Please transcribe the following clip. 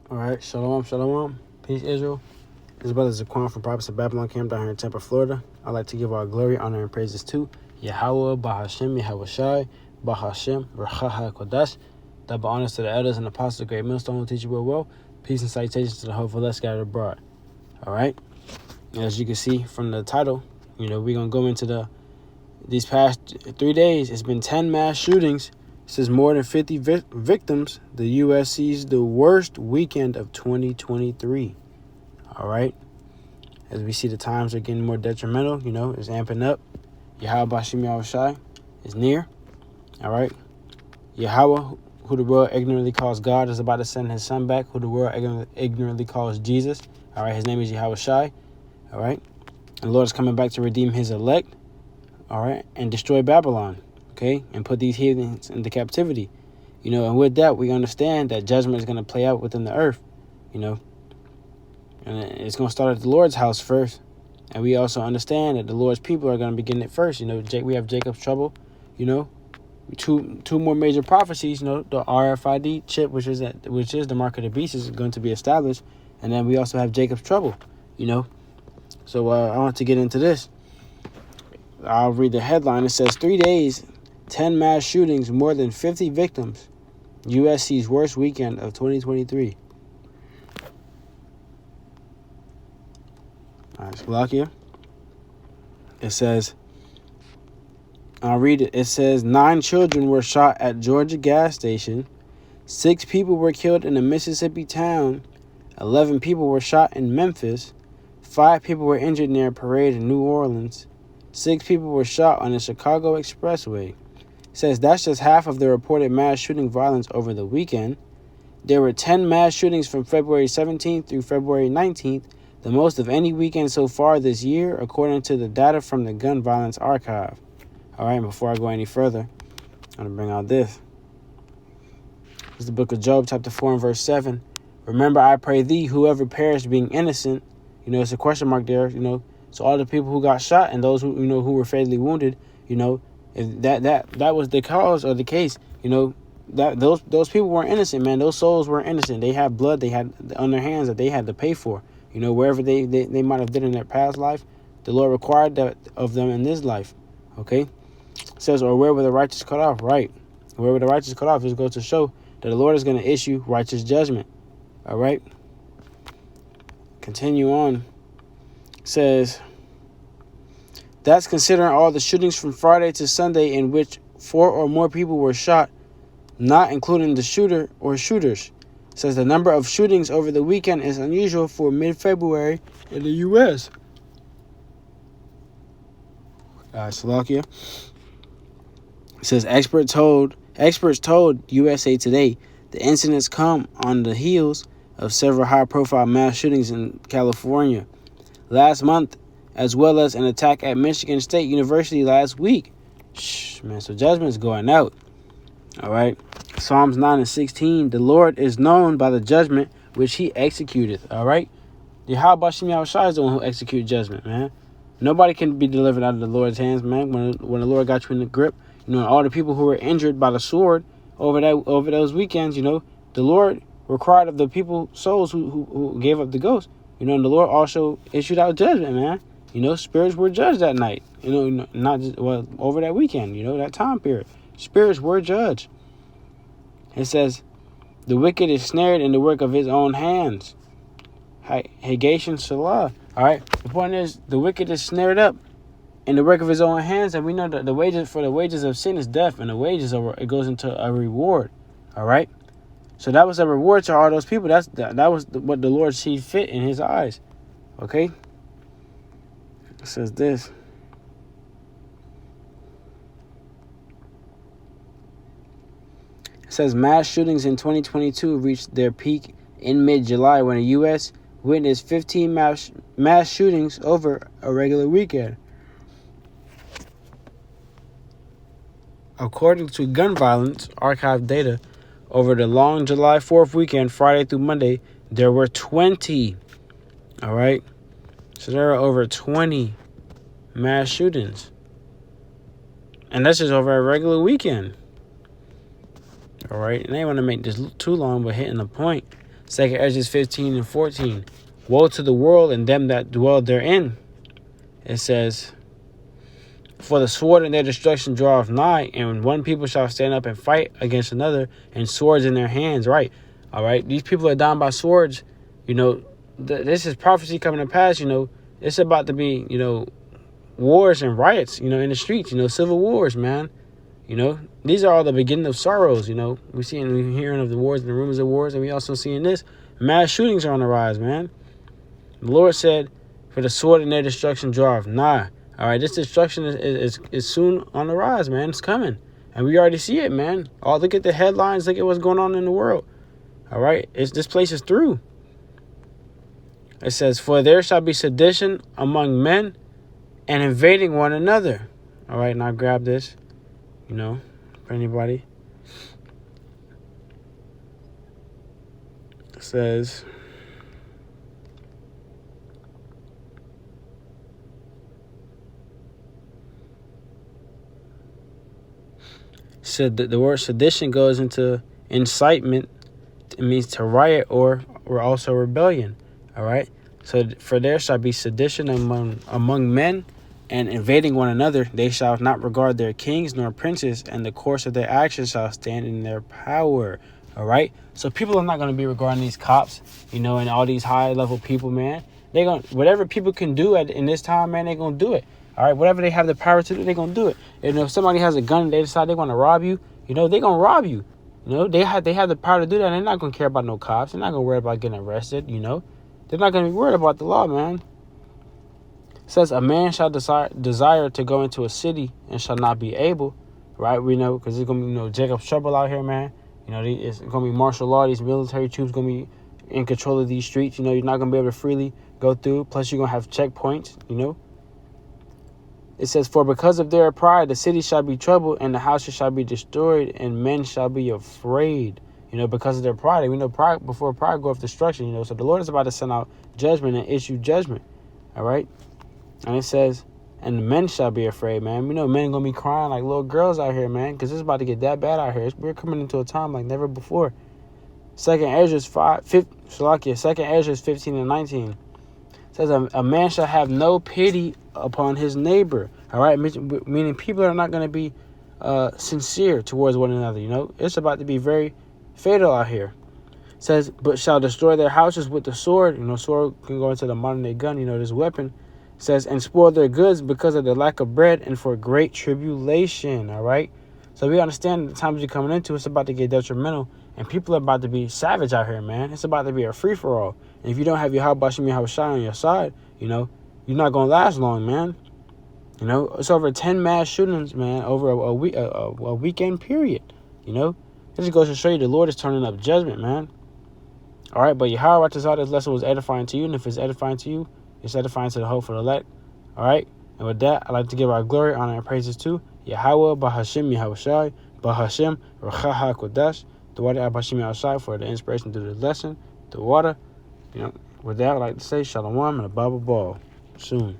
All right, shalom, shalom. Peace, Israel. This brother Zaquan from Prophets of Babylon Camp down here in Tampa, Florida. I'd like to give our glory, honor, and praises to Yahweh, Bahashem, Yahweh Shai, Bahashem, Rachaha Kodash. Double honors to the elders and apostles of Great Millstone who teach you well. Peace and salutations to the hopeful less scattered abroad. All right. As you can see from the title, we're going to go into these past 3 days. It's been 10 mass shootings. It says more than 50 victims. The U.S. sees the worst weekend of 2023. All right. As we see the times are getting more detrimental, it's amping up. Yahweh Bashim Yahweh Shai is near. All right. Yahweh, who the world ignorantly calls God, is about to send his son back, who the world ignorantly calls Jesus. All right. His name is Yahweh Shai. All right. And the Lord is coming back to redeem his elect. All right. And destroy Babylon. Okay. And put these heathens into captivity. And with that, we understand that judgment is going to play out within the earth. And it's going to start at the Lord's house first. And we also understand that the Lord's people are going to be getting it first. We have Jacob's trouble. Two more major prophecies. The RFID chip, which is the mark of the beast, is going to be established. And then we also have Jacob's trouble. So I want to get into this. I'll read the headline. It says 3 days, 10 mass shootings, more than 50 victims. U.S. sees worst weekend of 2023. All right, Slovakia. It says, I'll read it. It says 9 children were shot at Georgia gas station. 6 people were killed in a Mississippi town. 11 people were shot in Memphis. 5 people were injured near a parade in New Orleans. 6 people were shot on the Chicago Expressway. It says that's just half of the reported mass shooting violence over the weekend. There were 10 mass shootings from February 17th through February 19th, the most of any weekend so far this year, according to the data from the Gun Violence Archive. All right, before I go any further, I'm going to bring out this. This is the book of Job, chapter 4 and verse 7. Remember, I pray thee, whoever perished being innocent. It's a question mark there, So all the people who got shot and those who, who were fatally wounded, if that was the cause or the case, that those people weren't innocent, man. Those souls weren't innocent. They had blood they had on their hands that they had to pay for. Wherever they might have did in their past life, the Lord required that of them in this life. Okay? It says, or where were the righteous cut off? Right. Where were the righteous cut off? This goes to show that the Lord is going to issue righteous judgment. All right? Continue on. It says, that's considering all the shootings from Friday to Sunday in which 4 or more people were shot, not including the shooter or shooters. It says the number of shootings over the weekend is unusual for mid-February in the U.S. Slovakia. It says experts told USA Today the incidents come on the heels of several high-profile mass shootings in California last month, as well as an attack at Michigan State University last week. So judgment's going out. All right. Psalms 9 and 16. The Lord is known by the judgment which he executeth. All right. Yahweh Bashim Yahweh Shai is the one who executes judgment, man. Nobody can be delivered out of the Lord's hands, man. When the Lord got you in the grip, all the people who were injured by the sword over those weekends, the Lord required of the people souls who gave up the ghost. And the Lord also issued out judgment, man. Spirits were judged that night. Not just over that weekend. That time period. Spirits were judged. It says, the wicked is snared in the work of his own hands. Hagation Salah. All right. The point is, the wicked is snared up in the work of his own hands, and we know that the wages of sin is death, and the wages it goes into a reward. All right. So that was a reward to all those people. That was what the Lord see fit in his eyes. Okay. It says this. It says mass shootings in 2022 reached their peak in mid-July when the U.S. witnessed 15 mass shootings over a regular weekend. According to Gun Violence Archive data, over the long July 4th weekend, Friday through Monday, there were 20. All right? So there are over 20 mass shootings. And that's just over a regular weekend. All right? And they want to make this too long, but hitting the point. Second Ezra 15 and 14. Woe to the world and them that dwell therein. It says, for the sword and their destruction draweth nigh, and one people shall stand up and fight against another, and swords in their hands. Right. All right. These people are down by swords. This is prophecy coming to pass. It's about to be, wars and riots, in the streets, civil wars, man. These are all the beginning of sorrows. We're hearing of the wars and the rumors of wars, and we also seeing this. Mass shootings are on the rise, man. The Lord said, for the sword and their destruction draweth nigh. All right, this destruction is soon on the rise, man. It's coming. And we already see it, man. Look at the headlines. Look at what's going on in the world. All right, this place is through. It says, for there shall be sedition among men and invading one another. All right, now grab this, for anybody. It says, the word sedition goes into incitement. It means to riot or also rebellion. All right. So for there shall be sedition among men and invading one another. They shall not regard their kings nor princes, and the course of their actions shall stand in their power. All right. So people are not going to be regarding these cops, and all these high level people, man. They're going whatever people can do in this time, man, they're going to do it. All right. Whatever they have the power to do, they're going to do it. And if somebody has a gun and they decide they want to rob you, they're going to rob you. They have the power to do that. They're not going to care about no cops. They're not going to worry about getting arrested, They're not going to be worried about the law, man. It says, a man shall desire to go into a city and shall not be able. Right? We know, because there's going to be, Jacob's trouble out here, man. It's going to be martial law. These military troops going to be in control of these streets. You're not going to be able to freely go through. Plus, you're going to have checkpoints, It says, for because of their pride, the city shall be troubled, and the houses shall be destroyed, and men shall be afraid. Because of their pride. We know pride before pride goeth destruction, So the Lord is about to send out judgment and issue judgment. All right. And it says, and the men shall be afraid, man. We know men going to be crying like little girls out here, man, because it's about to get that bad out here. We're coming into a time like never before. Second Ezra 15 and 19. It says, a man shall have no pity upon his neighbor. All right. Meaning people are not going to be sincere towards one another. It's about to be very fatal out here. It says, but shall destroy their houses with the sword. Sword can go into the modern day gun, this weapon. It says, and spoil their goods because of the lack of bread and for great tribulation. All right. So we understand the times you're coming into, it's about to get detrimental, and people are about to be savage out here, man. It's about to be a free for all. And if you don't have your Habashim Yahushai on your side, you're not going to last long, man. It's over 10 mass shootings, man, over a weekend period, It just goes to show you the Lord is turning up judgment, man. All right, but Yahweh, this lesson was edifying to you, and if it's edifying to you, it's edifying to the hope for the elect. All right, and with that, I'd like to give our glory, honor, and praises to Yahweh, Bahashim, Yahushai, Bahashim, Rachaha Kodesh, the water Abashim Yahushai for the inspiration to the lesson, the water. With that, I'd like to say Shalom and a Bible ball soon.